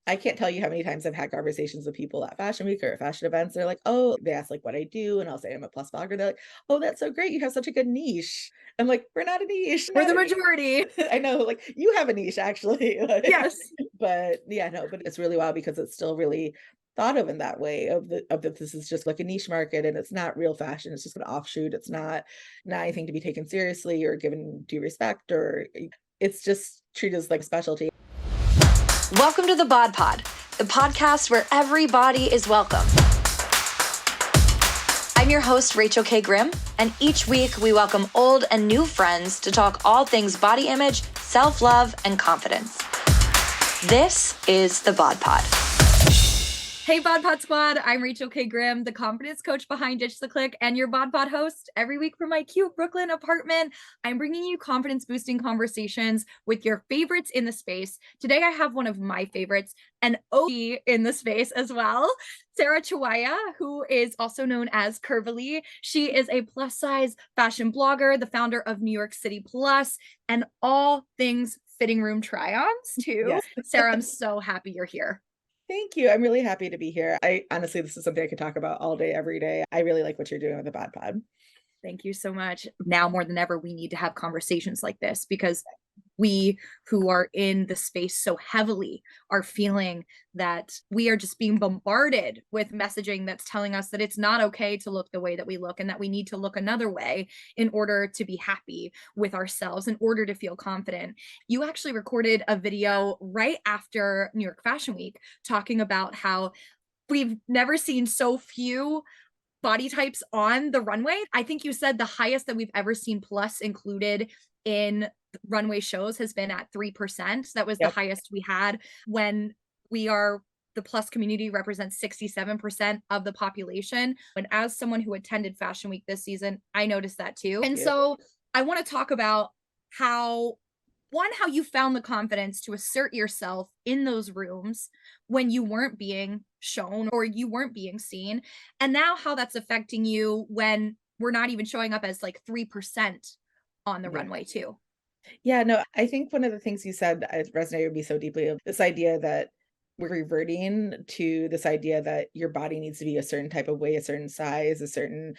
I can't tell you how many times I've had conversations with people at Fashion Week or at fashion events. They're like, oh, they ask like what I do, and I'll say I'm a plus blogger. They're like, oh, that's so great. You have such a good niche. I'm like, we're not a niche. We're Not the a niche. majority. I know, like you have a niche actually. Yes. But yeah, no, but it's really wild because it's still really thought of in that way of that this is just like a niche market and it's not real fashion. It's just an offshoot. It's not anything to be taken seriously or given due respect or it's just treated as like specialty. Welcome to the BodPod, the podcast where everybody is welcome. I'm your host, Rachel K. Grimm, and each week we welcome old and new friends to talk all things body image, self-love, and confidence. This is the BodPod. Hey, BodPod Squad. I'm Rachel K. Grimm, the confidence coach behind Ditch the Click and your BodPod host. Every week from my cute Brooklyn apartment, I'm bringing you confidence-boosting conversations with your favorites in the space. Today, I have one of my favorites, an OG in the space as well, Sarah Chiwaya, who is also known as Curvily. She is a plus-size fashion blogger, the founder of New York City Plus, and all things fitting room try-ons too. Yes. Sarah, I'm so happy you're here. Thank you. I'm really happy to be here. I honestly, this is something I could talk about all day, every day. I really like what you're doing with the Bod Pod. Thank you so much. Now more than ever, we need to have conversations like this because we who are in the space so heavily are feeling that we are just being bombarded with messaging that's telling us that it's not okay to look the way that we look and that we need to look another way in order to be happy with ourselves, in order to feel confident. You actually recorded a video right after New York Fashion Week talking about how we've never seen so few body types on the runway. I think you said the highest that we've ever seen plus included in runway shows has been at 3%. That was the Yep. highest we had when the plus community represents 67% of the population. And as someone who attended Fashion Week this season, I noticed that too. And so I want to talk about how you found the confidence to assert yourself in those rooms when you weren't being shown or you weren't being seen, and now how that's affecting you when we're not even showing up as like 3% on the runway too. Yeah, no, I think one of the things you said resonated with me so deeply of this idea that we're reverting to this idea that your body needs to be a certain type of way, a certain size, a certain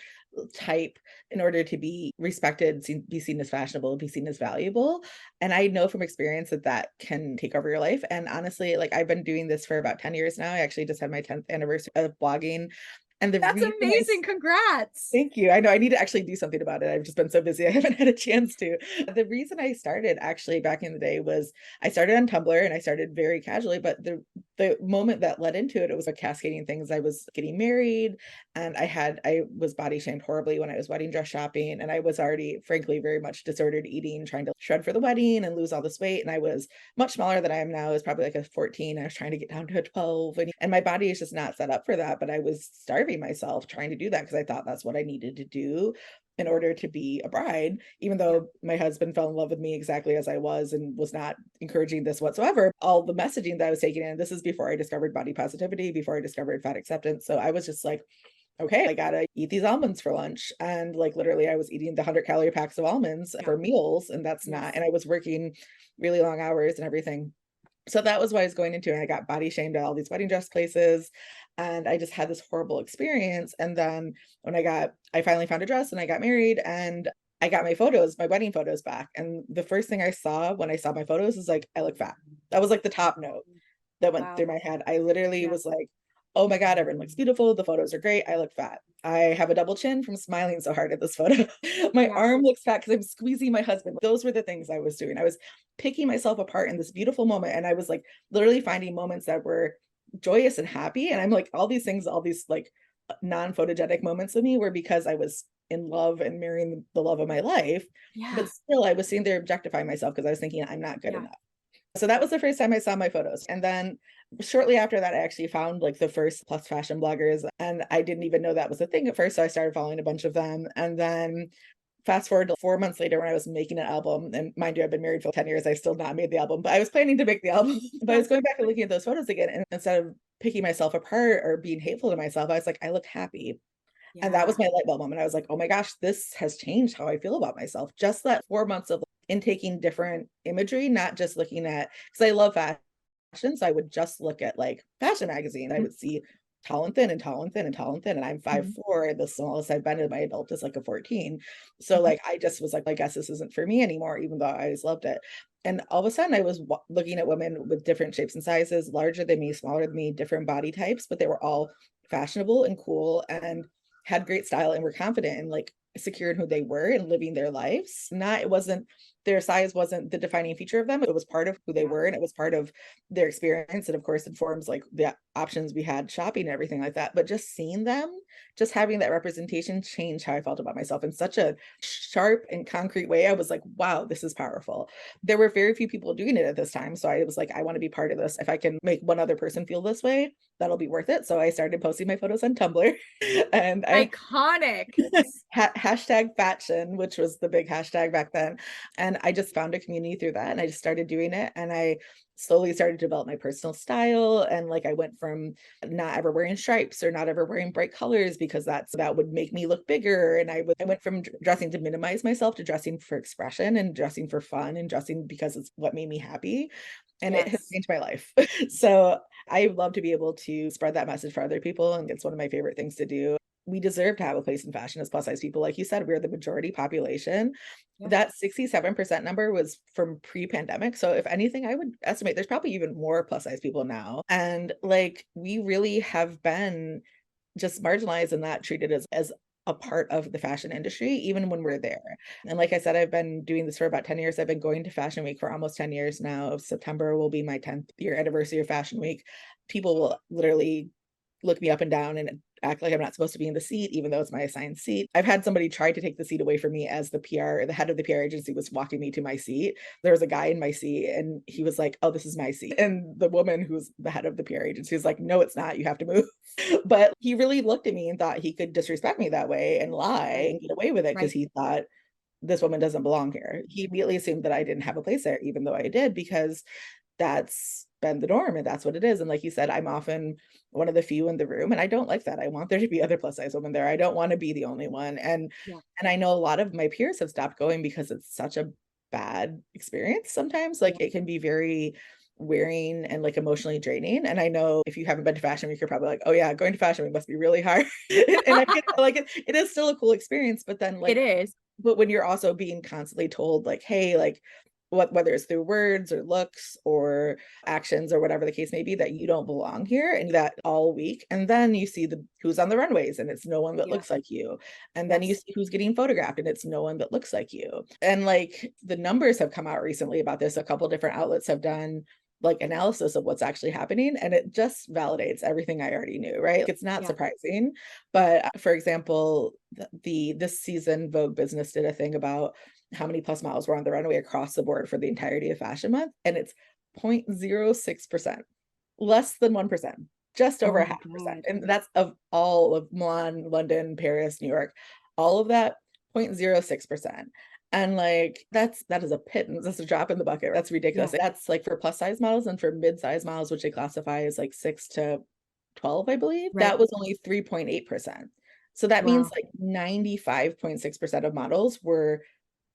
type in order to be respected, be seen as fashionable, be seen as valuable. And I know from experience that that can take over your life. And honestly, like I've been doing this for about 10 years now. I actually just had my 10th anniversary of blogging. And the That's reason amazing. Congrats. Thank you. I know I need to actually do something about it. I've just been so busy. I haven't had a chance to. The reason I started actually back in the day was I started on Tumblr and I started very casually, but the moment that led into it, it was a cascading things. I was getting married and I was body shamed horribly when I was wedding dress shopping. And I was already, frankly, very much disordered eating, trying to shred for the wedding and lose all this weight. And I was much smaller than I am now. I was probably like a 14. I was trying to get down to a 12. And my body is just not set up for that. But I was starving myself trying to do that because I thought that's what I needed to do in order to be a bride, even though my husband fell in love with me exactly as I was and was not encouraging this whatsoever. All the messaging that I was taking in, this is before I discovered body positivity, before I discovered fat acceptance. So I was just like, okay, I gotta eat these almonds for lunch. And like literally I was eating the 100-calorie packs of almonds for meals. And that's not, and I was working really long hours and everything. So that was what I was going into. And I got body shamed at all these wedding dress places. And I just had this horrible experience. And then when I finally found a dress and I got married and I got my wedding photos back. And the first thing I saw when I saw my photos is like, I look fat. That was like the top note that went through my head. I literally was like, oh my God, everyone looks beautiful. The photos are great. I look fat. I have a double chin from smiling so hard at this photo. My arm looks fat because I'm squeezing my husband. Those were the things I was doing. I was picking myself apart in this beautiful moment. And I was like literally finding moments that were joyous and happy. And I'm like, all these things, all these like non-photogenic moments of me were because I was in love and marrying the love of my life. But still, I was sitting there objectifying myself because I was thinking I'm not good enough. So that was the first time I saw my photos. And then shortly after that, I actually found like the first plus fashion bloggers. And I didn't even know that was a thing at first. So I started following a bunch of them. And then fast forward to 4 months later when I was making an album, and mind you, I've been married for 10 years. I still not made the album, but I was planning to make the album. But I was going back and looking at those photos again. And instead of picking myself apart or being hateful to myself, I was like, I look happy. And that was my light bulb moment. I was like, oh my gosh, this has changed how I feel about myself. Just that 4 months of intaking different imagery, not just looking at, because I love fashion. So I would just look at like fashion magazine. I would see tall and thin and tall and thin and tall and thin. And I'm Mhm. 5'4", the smallest I've been in my adult is like a 14. So Mhm. like I just was like, I guess this isn't for me anymore, even though I always loved it. And all of a sudden I was looking at women with different shapes and sizes, larger than me, smaller than me, different body types, but they were all fashionable and cool and had great style and were confident and like secure in who they were and living their lives. Not, it wasn't, their size wasn't the defining feature of them. It was part of who they Yeah. were and it was part of their experience. And of course informs like the options we had shopping and everything like that. But just seeing them, just having that representation changed how I felt about myself in such a sharp and concrete way. I was like, wow, this is powerful. There were very few people doing it at this time. So I was like, I want to be part of this. If I can make one other person feel this way, that'll be worth it. So I started posting my photos on Tumblr and I Iconic. hashtag fashion, which was the big hashtag back then. And I just found a community through that and I just started doing it. And I slowly started to develop my personal style. And like I went from not ever wearing stripes or not ever wearing bright colors because that would make me look bigger. And I went from dressing to minimize myself to dressing for expression and dressing for fun and dressing because it's what made me happy. And it has Yes. changed my life. So I love to be able to spread that message for other people. And it's one of my favorite things to do. We deserve to have a place in fashion as plus size people. Like you said, we're the majority population. Yeah. That 67% number was from pre-pandemic. So if anything, I would estimate there's probably even more plus size people now. And like we really have been just marginalized and not treated as a part of the fashion industry, even when we're there. And like I said, I've been doing this for about 10 years. I've been going to Fashion Week for almost 10 years now. September will be my 10th year anniversary of Fashion Week. People will literally look me up and down and act like I'm not supposed to be in the seat, even though it's my assigned seat. I've had somebody try to take the seat away from me as the head of the PR agency was walking me to my seat. There was a guy in my seat and he was like, oh, this is my seat. And the woman who's the head of the PR agency was like, no, it's not. You have to move. But he really looked at me and thought he could disrespect me that way and lie and get away with it because Right. he thought this woman doesn't belong here. He immediately assumed that I didn't have a place there, even though I did, because that's been the norm and that's what it is. And like you said, I'm often one of the few in the room and I don't like that. I want there to be other plus size women there. I don't want to be the only one. Yeah. And I know a lot of my peers have stopped going because it's such a bad experience sometimes. Like it can be very wearing and like emotionally draining. And I know if you haven't been to Fashion Week, you're probably like, oh yeah, going to Fashion Week must be really hard. And I get like it is still a cool experience, but then It like is. but when you're also being constantly told like, hey, like whether it's through words or looks or actions or whatever the case may be, that you don't belong here and that all week. And then you see who's on the runways and it's no one that Yeah. looks like you. And then you Yes. see who's getting photographed and it's no one that looks like you. And like the numbers have come out recently about this. A couple different outlets have done like analysis of what's actually happening and it just validates everything I already knew, right? It's not Yeah. surprising. But for example, this season Vogue Business did a thing about how many plus models were on the runway across the board for the entirety of Fashion Month, and it's 0.06%, less than 1%, just over Oh a my half percent. God. And that's of all of Milan, London, Paris, New York, all of that 0.06%. And like that is a pittance. That's a drop in the bucket. That's ridiculous. Yeah. That's like for plus size models and for mid-size models, which they classify as like 6 to 12, I believe, Right. that was only 3.8%. So that means Wow. like 95.6% of models were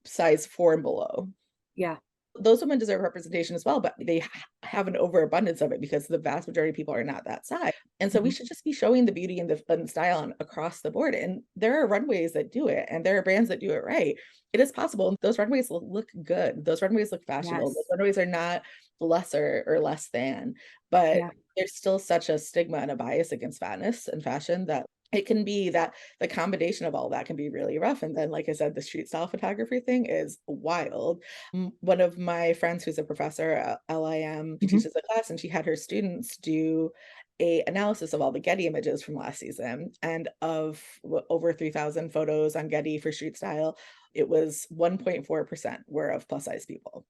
size 4 and below. Yeah. Those women deserve representation as well, but they have an overabundance of it because the vast majority of people are not that size. And so we Mhm. should just be showing the beauty and the style across the board. And there are runways that do it, and there are brands that do it right. It is possible. Those runways look good. Those runways look fashionable. Yes. Those runways are not lesser or less than, but Yeah. there's still such a stigma and a bias against fatness and fashion that it can be that the combination of all that can be really rough. And then, like I said, the street style photography thing is wild. One of my friends who's a professor at LIM, she Mhm. teaches a class and she had her students do a analysis of all the Getty images from last season and of over 3,000 photos on Getty for street style, it was 1.4% were of plus size people.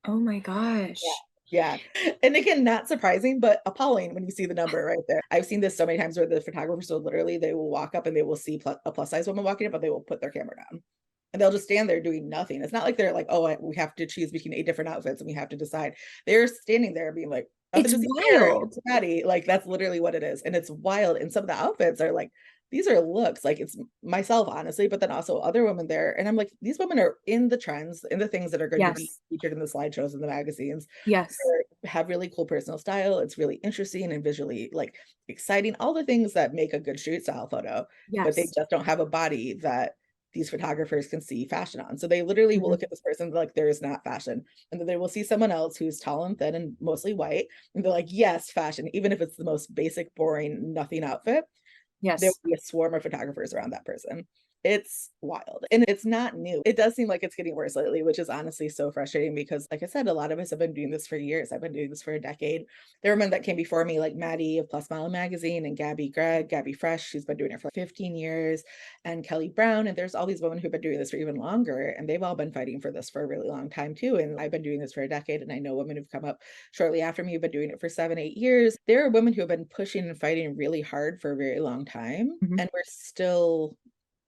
Oh my Yeah. gosh. Yeah. And again, not surprising, but appalling when you see the number right there. I've seen this so many times where the photographers will literally, they will walk up and they will see a plus size woman walking up, but they will put their camera down and they'll just stand there doing nothing. It's not like they're like, oh, we have to choose between 8 different outfits and we have to decide. They're standing there being like, nothing It's to see here, wild. it's Patty. Like that's literally what it is. And it's wild. And some of the outfits are like these are looks, like it's myself, honestly, but then also other women there. And I'm like, these women are in the trends, in the things that are going to be Yes. featured in the slideshows and the magazines. Yes. Have really cool personal style. It's really interesting and visually like exciting, all the things that make a good street style photo, but they Yes. just don't have a body that these photographers can see fashion on. So they literally will Mhm. look at this person like there is not fashion. And then they will see someone else who's tall and thin and mostly white. And they're like, yes, fashion, even if it's the most basic, boring, nothing outfit, there Yes. will be a swarm of photographers around that person. It's wild. And it's not new. It does seem like it's getting worse lately, which is honestly so frustrating because, like I said, a lot of us have been doing this for years. I've been doing this for a decade. There were women that came before me, like Maddie of Plus Mile Magazine and Gabby Fresh. She's been doing it for 15 years, and Kelly Brown. And there's all these women who've been doing this for even longer. And they've all been fighting for this for a really long time, too. And I've been doing this for a decade. And I know women who've come up shortly after me who've been doing it for 7, 8 years. There are women who have been pushing and fighting really hard for a very long time. Mhm. And we're still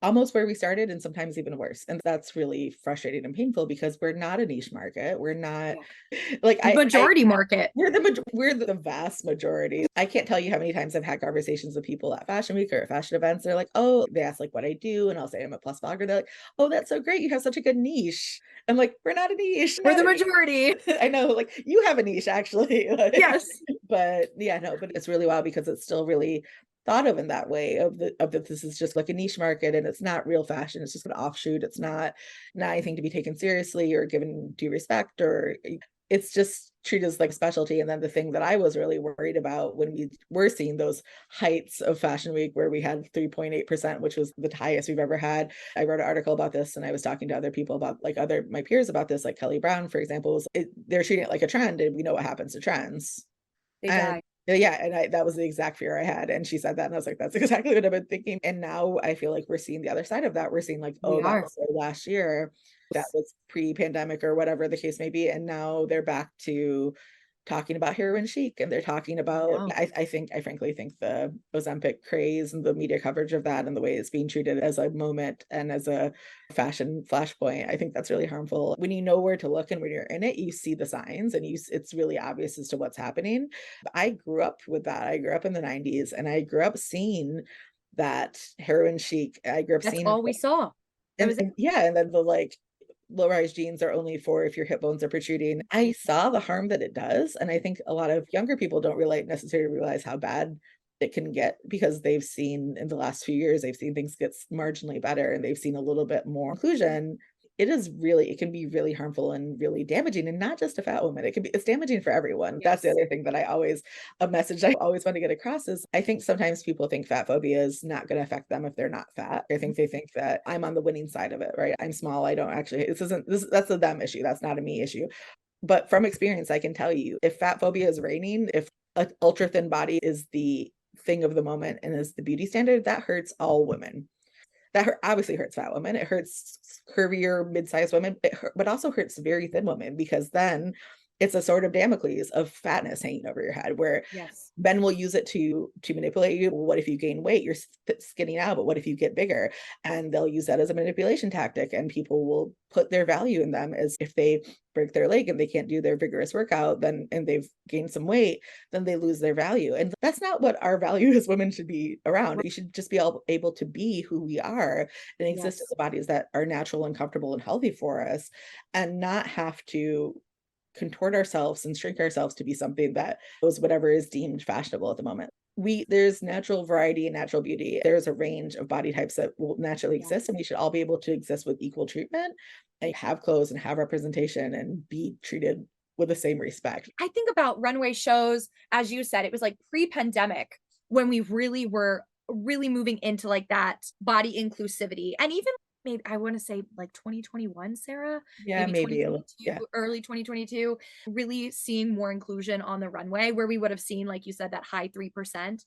almost where we started and sometimes even worse. And that's really frustrating and painful because we're not a niche market. We're not Yeah. like I Majority market. we're the vast majority. I can't tell you how many times I've had conversations with people at Fashion Week or at fashion events. They're like, oh, they ask like what I do, and I'll say I'm a plus blogger. They're like, oh, that's so great. You have such a good niche. I'm like, we're not a niche. We're Not the a niche. majority. I know, like you have a niche actually. Like, Yes. but yeah, no, but it's really wild because it's still really thought of in that way of that this is just like a niche market and it's not real fashion. It's just an offshoot. It's not anything to be taken seriously or given due respect, or it's just treated as like specialty. And then the thing that I was really worried about when we were seeing those heights of Fashion Week where we had 3.8%, which was the highest we've ever had. I wrote an article about this and I was talking to other people about like other my peers about this, like Kelly Brown, for example, they're treating it like a trend and we know what happens to trends. They And die. yeah, and that was the exact fear I had. And she said that, and I was like, that's exactly what I've been thinking. And now I feel like we're seeing the other side of that. We're seeing like, We oh, that are. was their last year. That was pre-pandemic or whatever the case may be. And now they're back to talking about heroin chic and they're talking I about know. I frankly think the Ozempic craze and the media coverage of that and the way it's being treated as a moment and as a fashion flashpoint, I think that's really harmful. When you know where to look and when you're in it, you see the signs and it's really obvious as to what's happening. I grew up with that. I grew up in the 90s and I grew up seeing that heroin chic. I grew up That's seeing all we saw. That was it. and yeah, and then the like low-rise jeans are only for if your hip bones are protruding. I saw the harm that it does, and I think a lot of younger people don't really necessarily realize how bad it can get because they've seen in the last few years, they've seen things get marginally better and they've seen a little bit more inclusion. It can be really harmful and really damaging, and not just to fat women. It's damaging for everyone. That's the Yes. other thing that a message I always want to get across is I think sometimes people think fat phobia is not going to affect them if they're not fat. I think they think that I'm on the winning side of it, right? I'm small. I don't actually, that's a them issue. That's not a me issue. But from experience, I can tell you if fat phobia is reigning, if an ultra thin body is the thing of the moment and is the beauty standard, that hurts all women. Obviously hurts fat women. It hurts curvier, mid-sized women, but also hurts very thin women because then it's a sword of Damocles of fatness hanging over your head where Yes. men will use it to manipulate you. What if you gain weight? You're skinny now, but what if you get bigger? And they'll use that as a manipulation tactic. And people will put their value in them as if they break their leg and they can't do their vigorous workout, then and they've gained some weight, then they lose their value. And that's not what our value as women should be around. We should just be able to be who we are and exist in Yes. the bodies that are natural and comfortable and healthy for us, and not have to contort ourselves and shrink ourselves to be something that was whatever is deemed fashionable at the moment. There's natural variety and natural beauty. There's a range of body types that will naturally Yeah. exist, and we should all be able to exist with equal treatment and have clothes and have representation and be treated with the same respect. I think about runway shows, as you said, it was like pre-pandemic when we really were really moving into like that body inclusivity. And even maybe I want to say like 2021, Sarah, Yeah, maybe maybe a little. Yeah. 2022, early 2022, really seeing more inclusion on the runway where we would have seen, like you said, that high 3%.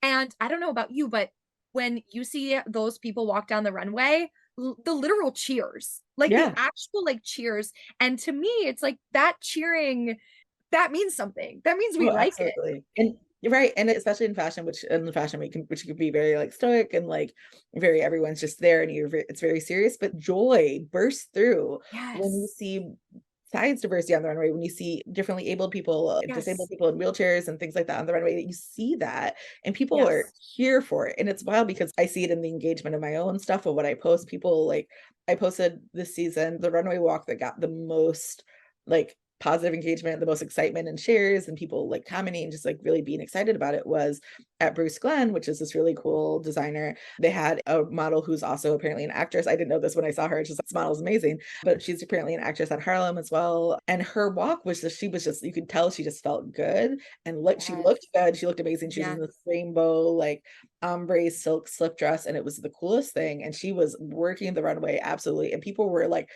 And I don't know about you, but when you see those people walk down the runway, the literal cheers, like the Yeah. actual like cheers. And to me, it's like that cheering, that means something. That means we Well, like it. absolutely. And you're right. And especially in fashion, which in the fashion week, which can be very like stoic and like very everyone's just there and it's very serious, but joy bursts through when you Yes. see size diversity on the runway, when you see differently abled people, disabled Yes. people in wheelchairs and things like that on the runway, that you see that and people are Yes. here for it. And it's wild because I see it in the engagement of my own stuff of what I post. People like, I posted this season the runway walk that got the most like positive engagement, the most excitement and shares, and people like commenting and just like really being excited about it, was at Bruce Glen, which is this really cool designer. They had a model who's also apparently an actress. I didn't know this when I saw her. It's just this model is amazing, but she's apparently an actress at Harlem as well. And her walk was just, she was just, you could tell she just felt good and look, she Yes. looked good. She looked amazing. She was in Yes. this rainbow, like ombre silk slip dress, and it was the coolest thing. And she was working the runway absolutely. And people were like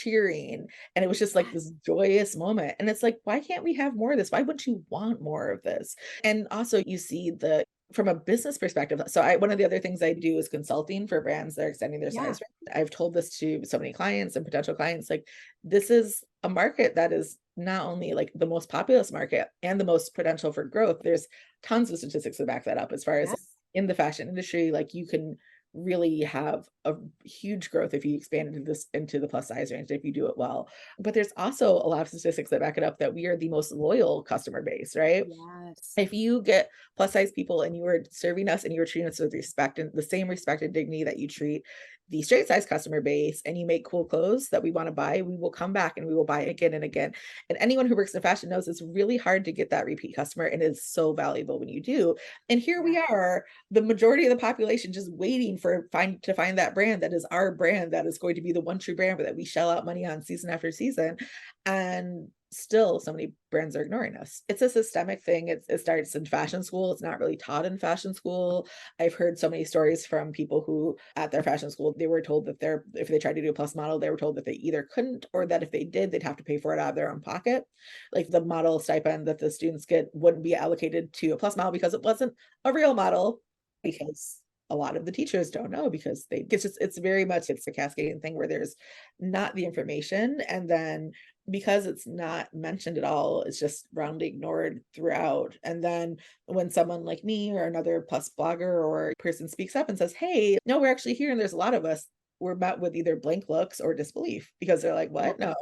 cheering, and it was just like this joyous moment. And it's like, why can't we have more of this? Why wouldn't you want more of this? And also you see the, from a business perspective. So one of the other things I do is consulting for brands that are extending their Yeah. size range. I've told this to so many clients and potential clients, like this is a market that is not only like the most populous market and the most potential for growth. There's tons of statistics to back that up as far as Yes. in the fashion industry, like you can really have a huge growth if you expand into this, into the plus size range, if you do it well. But there's also a lot of statistics that back it up that we are the most loyal customer base, right? Yes. If you get plus size people and you are serving us and you are treating us with respect and the same respect and dignity that you treat the straight size customer base, and you make cool clothes that we want to buy, we will come back and we will buy again and again. And anyone who works in fashion knows it's really hard to get that repeat customer, and it's so valuable when you do. And here we Yeah. are, the majority of the population just waiting for to find that brand that is our brand, that is going to be the one true brand, but that we shell out money on season after season. And still so many brands are ignoring us. It's a systemic thing. It starts in fashion school. It's not really taught in fashion school. I've heard so many stories from people who at their fashion school, they were told that if they tried to do a plus model, they were told that they either couldn't, or that if they did, they'd have to pay for it out of their own pocket. Like the model stipend that the students get wouldn't be allocated to a plus model because it wasn't a real model, because a lot of the teachers don't know, because it's very much, it's a cascading thing where there's not the information, and then because it's not mentioned at all, it's just roundly ignored throughout. And then when someone like me or another plus blogger or person speaks up and says, hey, no, we're actually here and there's a lot of us, we're met with either blank looks or disbelief, because they're like, Yeah. what? No,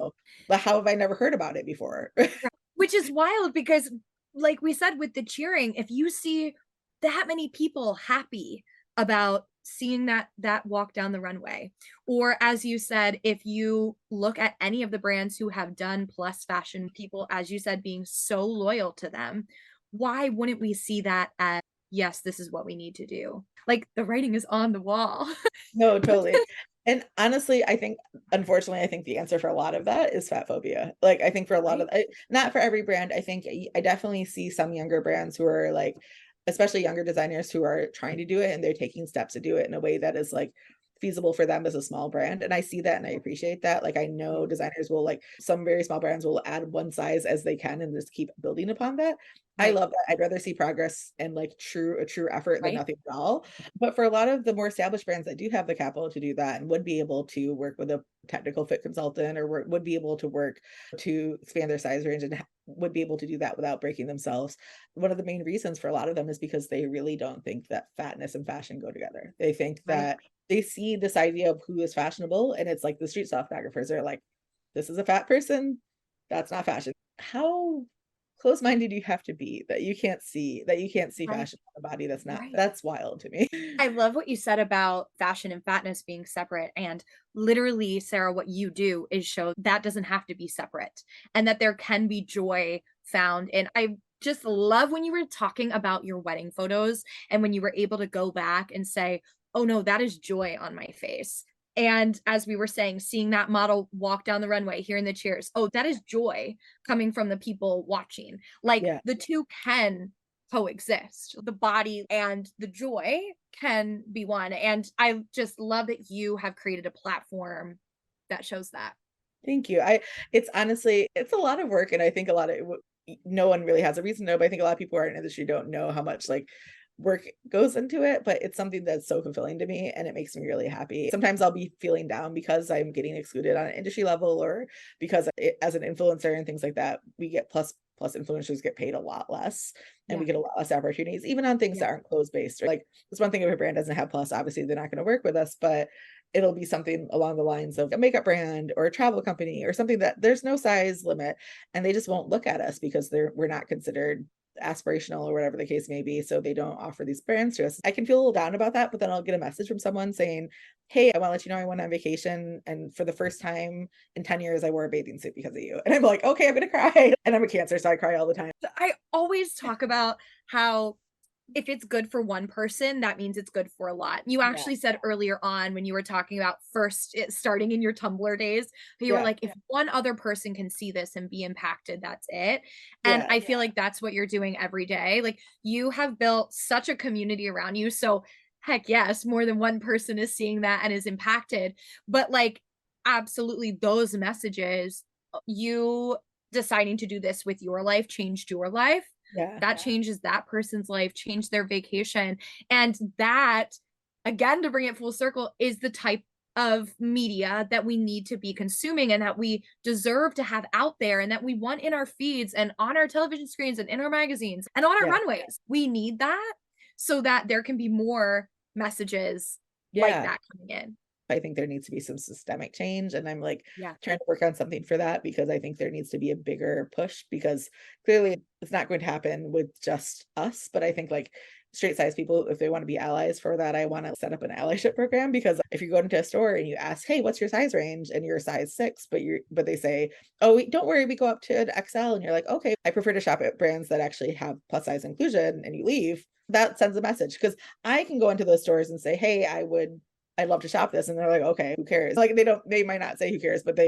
but how have I never heard about it before? Right. Which is wild because, like we said with the cheering, if you see that many people happy about seeing that walk down the runway, or as you said, if you look at any of the brands who have done plus fashion, people, as you said, being so loyal to them, why wouldn't we see that as, yes, this is what we need to do? Like the writing is on the wall. No, totally. And honestly, I think, unfortunately, I think the answer for a lot of that is fat phobia. Like, I think for a lot Right? of, not for every brand, I think I definitely see some younger brands who are like, especially younger designers who are trying to do it and they're taking steps to do it in a way that is like feasible for them as a small brand. And I see that and I appreciate that. Like, I know designers will, like, some very small brands will add one size as they can and just keep building upon that. I Right. love that. I'd rather see progress and like a true effort than Right. nothing at all. But for a lot of the more established brands that do have the capital to do that and would be able to work with a technical fit consultant, or would be able to work to expand their size range and would be able to do that without breaking themselves. One of the main reasons for a lot of them is because they really don't think that fatness and fashion go together. They think Right. that they see this idea of who is fashionable, and it's like the street style photographers are like, this is a fat person, that's not fashion. How close-minded you have to be that you can't see Right. fashion on a body that's not, Right. that's wild to me. I love what you said about fashion and fatness being separate. And literally, Sarah, what you do is show that doesn't have to be separate and that there can be joy found. And I just love when you were talking about your wedding photos and when you were able to go back and say, oh no, that is joy on my face. And as we were saying, seeing that model walk down the runway, hearing the cheers, oh, that is joy coming from the people watching. Like Yeah. the two can coexist. The body and the joy can be one. And I just love that you have created a platform that shows that. Thank you. It's honestly, it's a lot of work, and I think a lot of no one really has a reason to know, but I think a lot of people who are in the industry don't know how much like work goes into it, but it's something that's so fulfilling to me and it makes me really happy. Sometimes I'll be feeling down because I'm getting excluded on an industry level, or because as an influencer and things like that, we get plus influencers get paid a lot less, and we Yeah. get a lot less opportunities, even on things Yeah. that aren't clothes based. Like, it's one thing if a brand doesn't have plus, obviously they're not going to work with us, but it'll be something along the lines of a makeup brand or a travel company or something that there's no size limit, and they just won't look at us because we're not considered aspirational or whatever the case may be. So they don't offer these brands to us. I can feel a little down about that, but then I'll get a message from someone saying, hey, I want to let you know I went on vacation. And for the first time in 10 years, I wore a bathing suit because of you. And I'm like, okay, I'm going to cry. And I'm a Cancer, so I cry all the time. I always talk about how if it's good for one person, that means it's good for a lot. You Yeah. actually said earlier on when you were talking about starting in your Tumblr days, you were Yeah. like, if one other person can see this and be impacted, that's it. And Yeah. I feel like that's what you're doing every day. Like you have built such a community around you. So heck yes, more than one person is seeing that and is impacted. But like absolutely those messages, you deciding to do this with your life changed your life. Yeah. That changes that person's life, changed their vacation. And that, again, to bring it full circle, is the type of media that we need to be consuming and that we deserve to have out there and that we want in our feeds and on our television screens and in our magazines and on our runways. We need that so that there can be more messages like Yeah. that coming in. I think there needs to be some systemic change. And I'm like Yeah. trying to work on something for that because I think there needs to be a bigger push because clearly it's not going to happen with just us. But I think like straight size people, if they want to be allies for that, I want to set up an allyship program because if you go into a store and you ask, hey, what's your size range? And you're a size 6, but they say, oh, don't worry, we go up to an XL. And you're like, okay, I prefer to shop at brands that actually have plus size inclusion, and you leave. That sends a message because I can go into those stores and say, hey, I'd love to shop this. And they're like, okay, who cares? Like they might not say who cares, but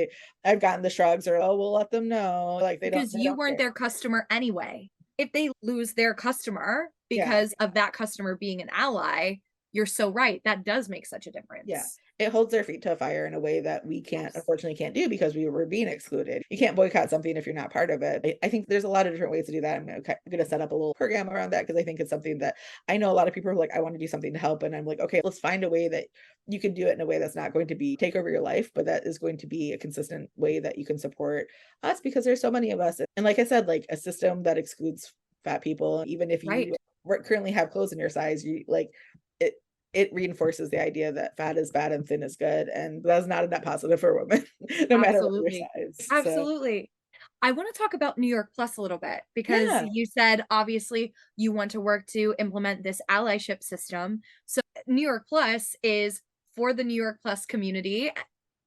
I've gotten the shrugs or, oh, we'll let them know. Like because they you don't weren't care. their customer anyway. If they lose their customer Yeah. because of that customer being an ally, you're so right. That does make such a Yeah. difference. It holds their feet to a fire in a way that we unfortunately can't do because we were being excluded. You can't boycott something if you're not part of it. I think there's a lot of different ways to do that. I'm going to set up a little program around that because I think it's something that I know a lot of people are like, I want to do something to help. And I'm like, okay, let's find a way that you can do it in a way that's not going to be take over your life, but that is going to be a consistent way that you can support us because there's so many of us. And like I said, like a system that excludes fat people, even if Right. you currently have clothes in your size, you like it reinforces the idea that fat is bad and thin is good. And that's not a net positive for women, no matter what your Absolutely. size. So Absolutely. I want to talk about New York Plus a little bit because yeah. you said obviously you want to work to implement this allyship system. So New York Plus is for the New York Plus community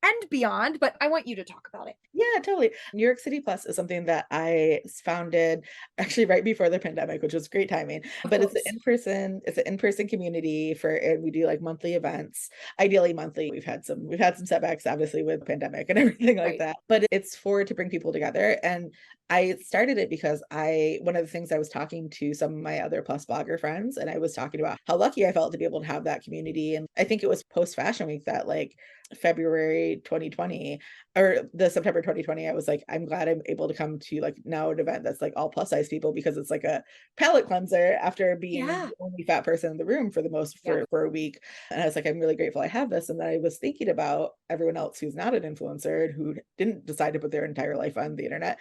and beyond, but I want you to talk about it. Yeah, totally. New York City Plus is something that I founded actually right before the pandemic, which was great timing. Of But course. it's an in-person community and we do like monthly events, ideally monthly. We've had some setbacks obviously with pandemic and everything like Right. that. But it's to bring people together. And I started it because one of the things I was talking to some of my other plus blogger friends, and I was talking about how lucky I felt to be able to have that community. And I think it was post Fashion Week that like February 2020 or the September 2020, I was like, I'm glad I'm able to come to like now an event that's like all plus size people because it's like a palate cleanser after being Yeah. the only fat person in the room for Yeah. for a week. And I was like, I'm really grateful I have this. And then I was thinking about everyone else who's not an influencer and who didn't decide to put their entire life on the internet.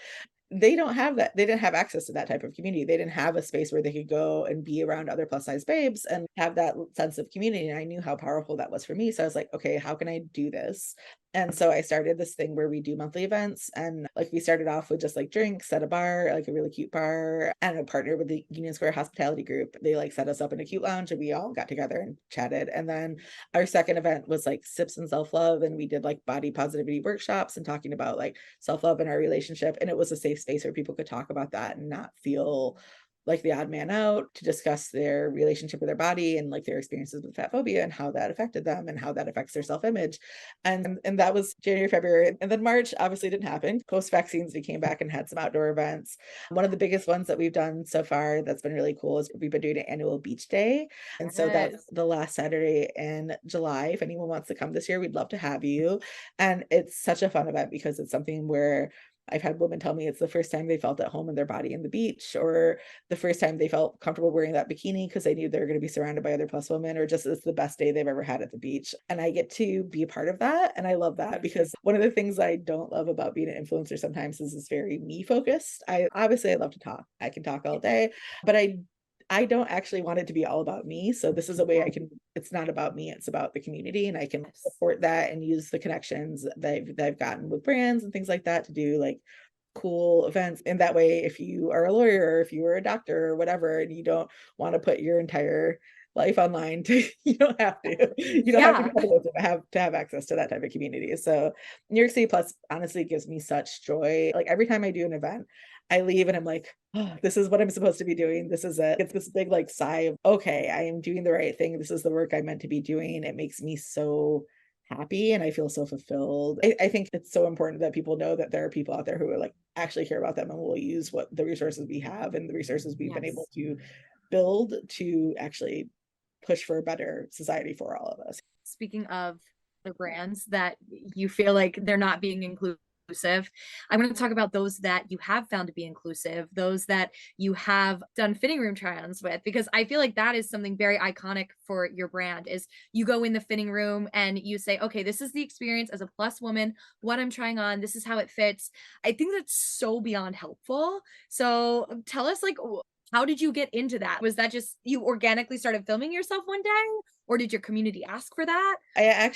They don't have that. They didn't have access to that type of community. They didn't have a space where they could go and be around other plus size babes and have that sense of community. And I knew how powerful that was for me. So I was like, okay, how can I do this? And so I started this thing where we do monthly events. And like we started off with just like drinks at a bar, like a really cute bar, and a partner with the Union Square Hospitality Group. They like set us up in a cute lounge and we all got together and chatted. And then our second event was like sips and self-love. And we did like body positivity workshops and talking about like self-love in our relationship. And it was a safe space where people could talk about that and not feel like the odd man out, to discuss their relationship with their body and like their experiences with fat phobia and how that affected them and how that affects their self-image. And that was January, February. And then March obviously didn't happen. Post vaccines, we came back and had some outdoor events. One of the biggest ones that we've done so far that's been really cool is we've been doing an annual beach day. And so that's the last Saturday in July. If anyone wants to come this year, we'd love to have you. And it's such a fun event because it's something where I've had women tell me it's the first time they felt at home in their body in the beach, or the first time they felt comfortable wearing that bikini because they knew they were going to be surrounded by other plus women, or just it's the best day they've ever had at the beach. And I get to be a part of that. And I love that because one of the things I don't love about being an influencer sometimes is it's very me focused. I love to talk. I can talk all day, but I don't actually want it to be all about me. So this is a way I can, it's not about me, it's about the community. And I can Yes. support that and use the connections that I've gotten with brands and things like that to do like cool events. And that way, if you are a lawyer, or if you are a doctor or whatever, and you don't want to put your entire life online to, you don't have to Yeah. go to have access to that type of community. So New York City Plus honestly gives me such joy. Like every time I do an event, I leave and I'm like, oh, this is what I'm supposed to be doing. This is it. It's this big like sigh of, okay, I am doing the right thing. This is the work I meant to be doing. It makes me so happy and I feel so fulfilled. I think it's so important that people know that there are people out there who are like actually care about them and will use what the resources we have and the resources we've been able Yes. to build to actually push for a better society for all of us. Speaking of the brands that you feel like they're not being inclusive, I want to talk about those that you have found to be inclusive, those that you have done fitting room try-ons with, because I feel like that is something very iconic for your brand is you go in the fitting room and you say, okay, this is the experience as a plus woman, what I'm trying on, this is how it fits. I think that's so beyond helpful. So tell us like how did you get into that? Was that just you organically started filming yourself one day? Or did your community ask for that? I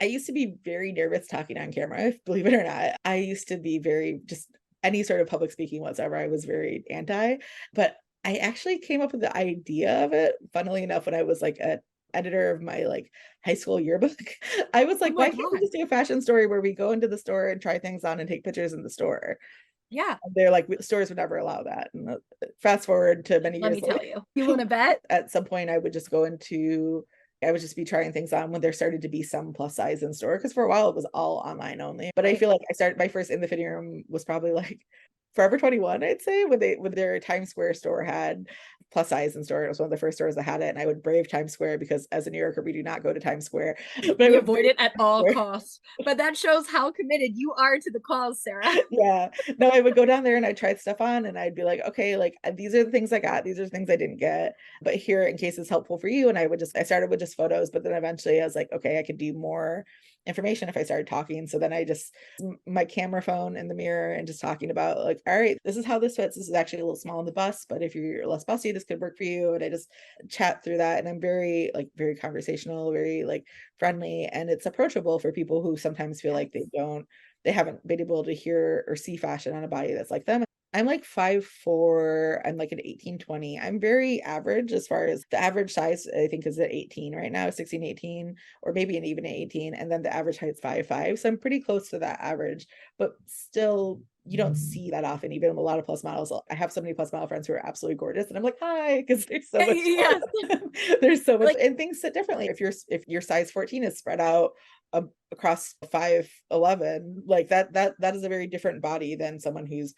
used to be very nervous talking on camera, believe it or not. I used to be very just any sort of public speaking whatsoever. I was very anti, but I actually came up with the idea of it, funnily enough, when I was like a editor of my like high school yearbook. I was Oh like, my why can't we God. just do a fashion story where we go into the store and try things on and take pictures in the store? Yeah. And they're like, stores would never allow that. And fast forward to many Let years me tell later, you. You want to bet? at some point I would just go into I would just be trying things on when there started to be some plus size in store because for a while it was all online only. But I Right. feel like I started my first in the fitting room was probably like Forever 21, I'd say, when their Times Square store had plus size in store. It was one of the first stores that had it, and I would brave Times Square because as a New Yorker, we do not go to Times Square. But I We would avoid brave it at all Times costs. But that shows how committed you are to the cause, Sarah. yeah. No, I would go down there and I'd try stuff on and I'd be like, okay, like these are the things I got, these are the things I didn't get, but here in case it's helpful for you. And I started with just photos, but then eventually I was like, okay, I could do more information if I started talking. So then I just my camera phone in the mirror and just talking about like, all right, this is how this fits. This is actually a little small in the bust, but if you're less busty, this could work for you. And I just chat through that. And I'm very conversational, very like friendly, and it's approachable for people who sometimes feel like Yes. they haven't been able to hear or see fashion on a body that's like them. I'm like 5'4". I'm like an 18-20. I'm very average as far as the average size, I think is at 18 right now, 16, 18, or maybe an even 18. And then the average height's 5'5". So I'm pretty close to that average, but still you don't see that often, even a lot of plus models. I have so many plus model friends who are absolutely gorgeous. And I'm like, hi, because there's so much Yes. there's so much Like, and things sit differently. If your size 14 is spread out across 5'11", like that is a very different body than someone who's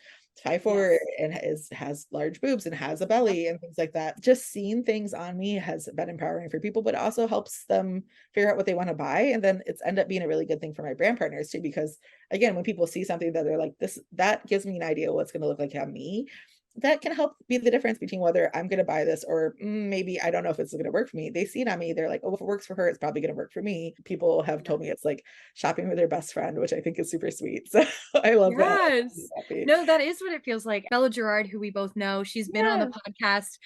5'4" yes. and has large boobs and has a Yep. belly and things like that. Just seeing things on me has been empowering for people, but it also helps them figure out what they want to buy. And then it's end up being a really good thing for my brand partners too, because again, when people see something that they're like, this, that gives me an idea what's going to look like on me, that can help be the difference between whether I'm going to buy this or maybe I don't know if it's going to work for me. They see it on me. They're like, oh, if it works for her, it's probably going to work for me. People have told me it's like shopping with their best friend, which I think is super sweet. So I love that. I'm Yes. happy. No, that is what it feels like. Bella Gerard, who we both know, she's been on the Yeah. podcast.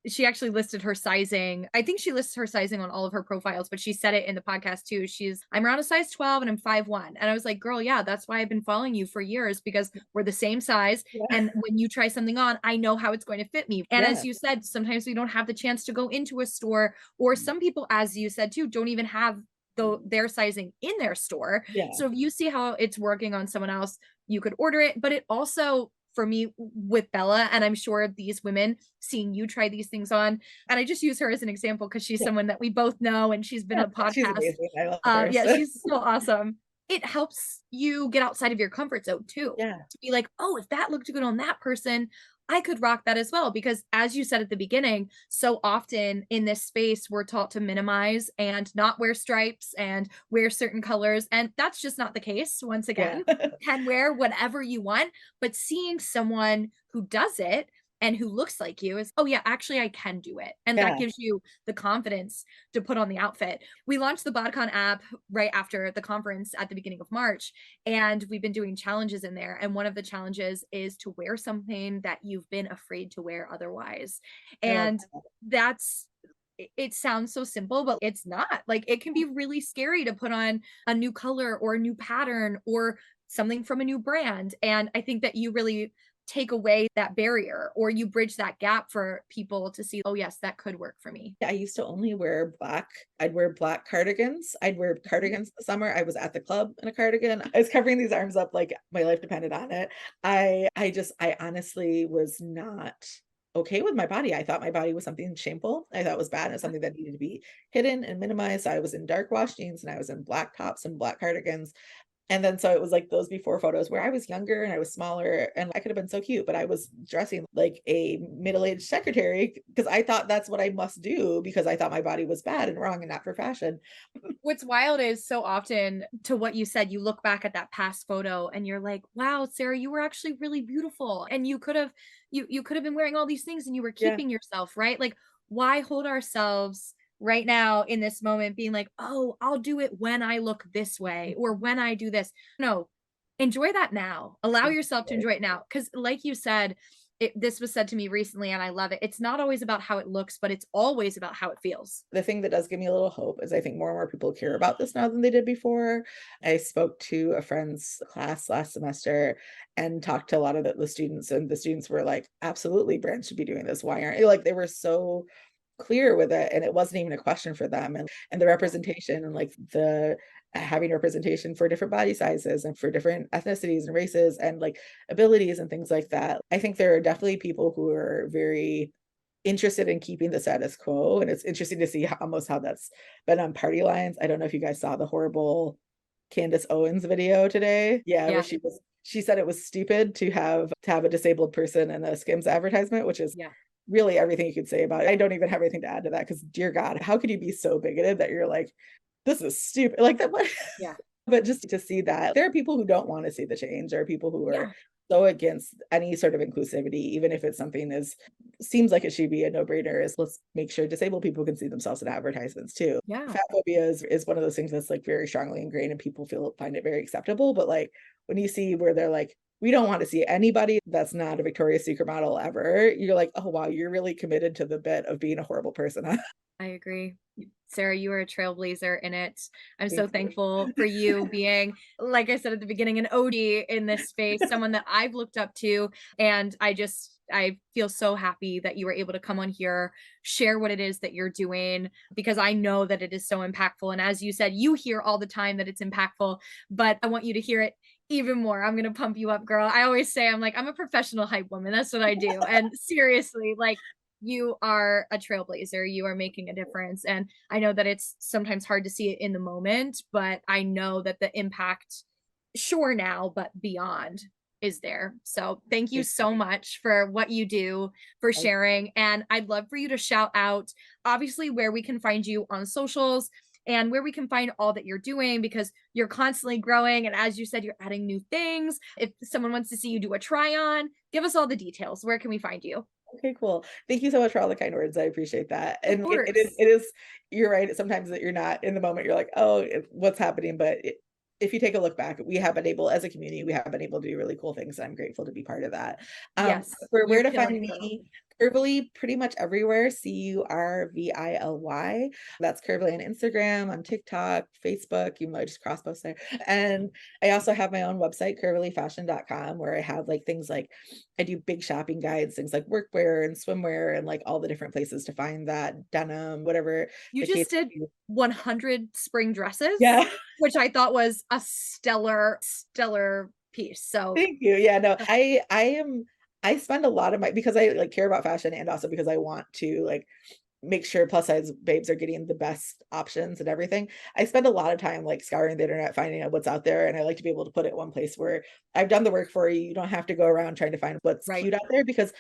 She actually listed her sizing. I think she lists her sizing on all of her profiles, but she said it in the podcast too. I'm around a size 12 and I'm 5'1". And I was like, girl, yeah, that's why I've been following you for years because we're the same size. Yeah. And when you try something on, I know how it's going to fit me. And Yeah. as you said, sometimes we don't have the chance to go into a store, or some people, as you said too, don't even have their sizing in their store. Yeah. So if you see how it's working on someone else, you could order it. But it also, for me with Bella, and I'm sure these women seeing you try these things on, and I just use her as an example because she's Yeah. someone that we both know and she's been Yeah. on the She's podcast. amazing. I love her. Yeah, So she's so awesome. It helps you get outside of your comfort zone too. yeah. To be like, oh, if that looked good on that person, I could rock that as well. Because as you said at the beginning, so often in this space, we're taught to minimize and not wear stripes and wear certain colors. And that's just not the case. Once Yeah. again, you can wear whatever you want, but seeing someone who does it and who looks like you is, oh yeah, actually I can do it. And that Yeah. gives you the confidence to put on the outfit. We launched the BodCon app right after the conference at the beginning of March, and we've been doing challenges in there. And one of the challenges is to wear something that you've been afraid to wear otherwise. I love And that's it sounds so simple, but it's not. Like it can be really scary to put on a new color or a new pattern or something from a new brand. And I think that you really take away that barrier or you bridge that gap for people to see, oh, yes, that could work for me. I used to only wear black. I'd wear black cardigans. I'd wear cardigans in the summer. I was at the club in a cardigan. I was covering these arms up like my life depended on it. I honestly was not okay with my body. I thought my body was something shameful. I thought it was bad and something that needed to be hidden and minimized. I was in dark wash jeans and I was in black tops and black cardigans. And then so it was like those before photos where I was younger and I was smaller and I could have been so cute, but I was dressing like a middle-aged secretary because I thought that's what I must do because I thought my body was bad and wrong and not for fashion. What's wild is so often to what you said, you look back at that past photo and you're like, wow, Sarah, you were actually really beautiful. And you could have been wearing all these things and you were Yeah. keeping yourself, right? Like, why hold ourselves right now in this moment being like, oh, I'll do it when I look this way or when I do this. No, enjoy that now. Allow yourself to Exactly. enjoy it now. Because, like you said, this was said to me recently, and I love it. It's not always about how it looks, but it's always about how it feels. The thing that does give me a little hope is I think more and more people care about this now than they did before. I spoke to a friend's class last semester and talked to a lot of the students, and the students were like, absolutely, brands should be doing this. Why aren't you? Like they were so clear with it and it wasn't even a question for them and the representation and like the having representation for different body sizes and for different ethnicities and races and like abilities and things like that. I think there are definitely people who are very interested in keeping the status quo and it's interesting to see almost how that's been on party lines. I don't know if you guys saw the horrible Candace Owens video today. Yeah, where Yeah. she said it was stupid to have a disabled person in a Skims advertisement, which is Yeah. really everything you could say about it. I don't even have anything to add to that because dear God, how could you be so bigoted that you're like, this is stupid? Like that what Yeah. but just to see that there are people who don't want to see the change. There are people who are Yeah. so against any sort of inclusivity, even if it's something as seems like it should be a no-brainer, is let's make sure disabled people can see themselves in advertisements too. Yeah. Fat phobia is one of those things that's like very strongly ingrained and people find it very acceptable. But like when you see where they're like, we don't want to see anybody that's not a Victoria's Secret model ever, you're like, oh wow, you're really committed to the bit of being a horrible person. I agree. Sarah, you are a trailblazer in it. I'm so Thank you. thankful for you being, like I said at the beginning, an OG in this space, someone that I've looked up to. And I feel so happy that you were able to come on here, share what it is that you're doing, because I know that it is so impactful. And as you said, you hear all the time that it's impactful, but I want you to hear it even more. I'm going to pump you up, girl. I always say, I'm like, I'm a professional hype woman. That's what I do. And seriously, like, you are a trailblazer. You are making a difference. And I know that it's sometimes hard to see it in the moment, but I know that the impact, sure now, but beyond is there. So thank you so much for what you do, for sharing. And I'd love for you to shout out, obviously, where we can find you on socials and where we can find all that you're doing because you're constantly growing. And as you said, you're adding new things. If someone wants to see you do a try on, give us all the details. Where can we find you? Okay, cool. Thank you so much for all the kind words. I appreciate that. Of And course. it is, you're right. Sometimes that you're not in the moment, you're like, oh, what's happening? But if you take a look back, we have been able, as a community, we have been able to do really cool things. And I'm grateful to be part of that. Yes, For you're where to killing find it, girl. me, Curvily, pretty much everywhere. Curvily. That's Curvily on Instagram, on TikTok, Facebook. You might just cross post there. And I also have my own website, curvilyfashion.com, where I have like things like I do big shopping guides, things like workwear and swimwear, and like all the different places to find that denim, whatever You the case just did may be. 100 spring dresses, Yeah. which I thought was a stellar piece. So, Thank you. Yeah, no, I spend a lot of my because I like care about fashion and also because I want to like make sure plus size babes are getting the best options and everything. I spend a lot of time like scouring the internet, finding out what's out there, and I like to be able to put it one place where I've done the work for you. You don't have to go around trying to find what's right. cute out there because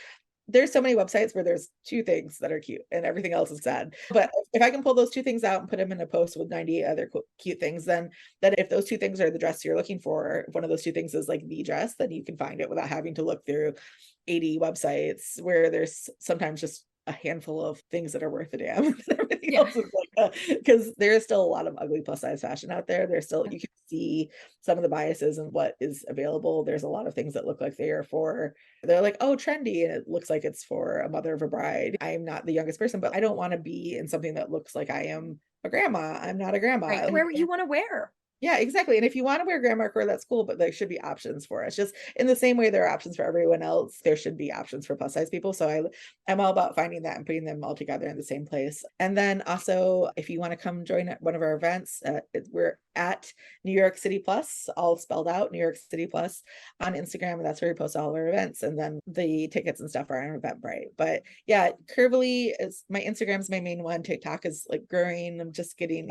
there's so many websites where there's two things that are cute and everything else is sad. But if I can pull those two things out and put them in a post with 90 other cute things, then if those two things are the dress you're looking for, if one of those two things is like the dress, then you can find it without having to look through 80 websites where there's sometimes just a handful of things that are worth a damn. Everything Yeah. else is like, because there is still a lot of ugly plus size fashion out there. There's still, you can see some of the biases and what is available. There's a lot of things that look like they are for, they're like, oh, trendy. And it looks like it's for a mother of a bride. I'm not the youngest person, but I don't want to be in something that looks like I am a grandma. I'm not a grandma. Right. Where you want to wear. Yeah, exactly. And if you want to wear grandma core, that's cool, but there should be options for us. Just in the same way there are options for everyone else, there should be options for plus size people. So I'm all about finding that and putting them all together in the same place. And then also, if you want to come join at one of our events, we're at New York City Plus, all spelled out, New York City Plus on Instagram. And that's where we post all our events. And then the tickets and stuff are on Eventbrite. But yeah, Curvily is my Instagram's my main one. TikTok is like growing. I'm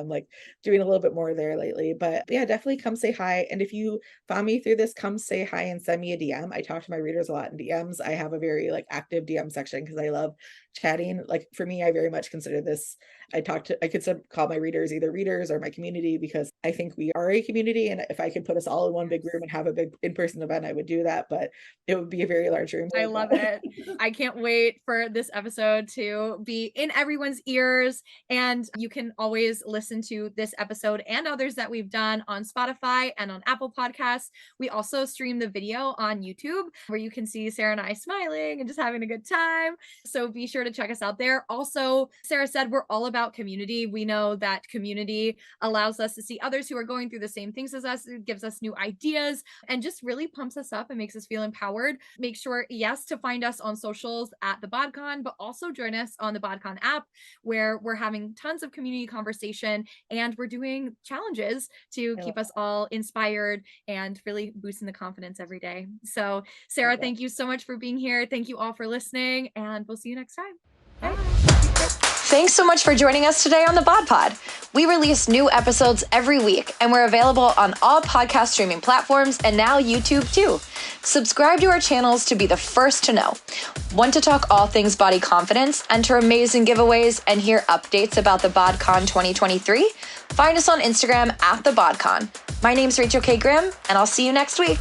like doing a little bit more there lately. But yeah, definitely come say hi. And if you found me through this, come say hi and send me a DM. I talk to my readers a lot in DMs. I have a very like active DM section because I love chatting. Like for me, I very much consider this, I could call my readers either readers or my community, because I think we are a community. And if I could put us all in one big room and have a big in-person event, I would do that, but it would be a very large room. I love it. I can't wait for this episode to be in everyone's ears. And you can always listen to this episode and others that we've done on Spotify and on Apple Podcasts. We also stream the video on YouTube where you can see Sarah and I smiling and just having a good time. So be sure to check us out there. Also, Sarah said we're all about community. We know that community allows us to see others who are going through the same things as us. It gives us new ideas and just really pumps us up and makes us feel empowered. Make sure, yes, to find us on socials at the BodCon, but also join us on the BodCon app where we're having tons of community conversation and we're doing challenges to keep us all inspired and really boosting the confidence every day. So, Sarah, thank you so much for being here. Thank you all for listening, and we'll see you next time. Bye. Thanks so much for joining us today on the Bod Pod. We release new episodes every week, and we're available on all podcast streaming platforms and now YouTube too. Subscribe to our channels to be the first to know. Want to talk all things body confidence, enter amazing giveaways, and hear updates about the BodCon 2023? Find us on Instagram at the BodCon. My name's Rachel K. Grimm, and I'll see you next week.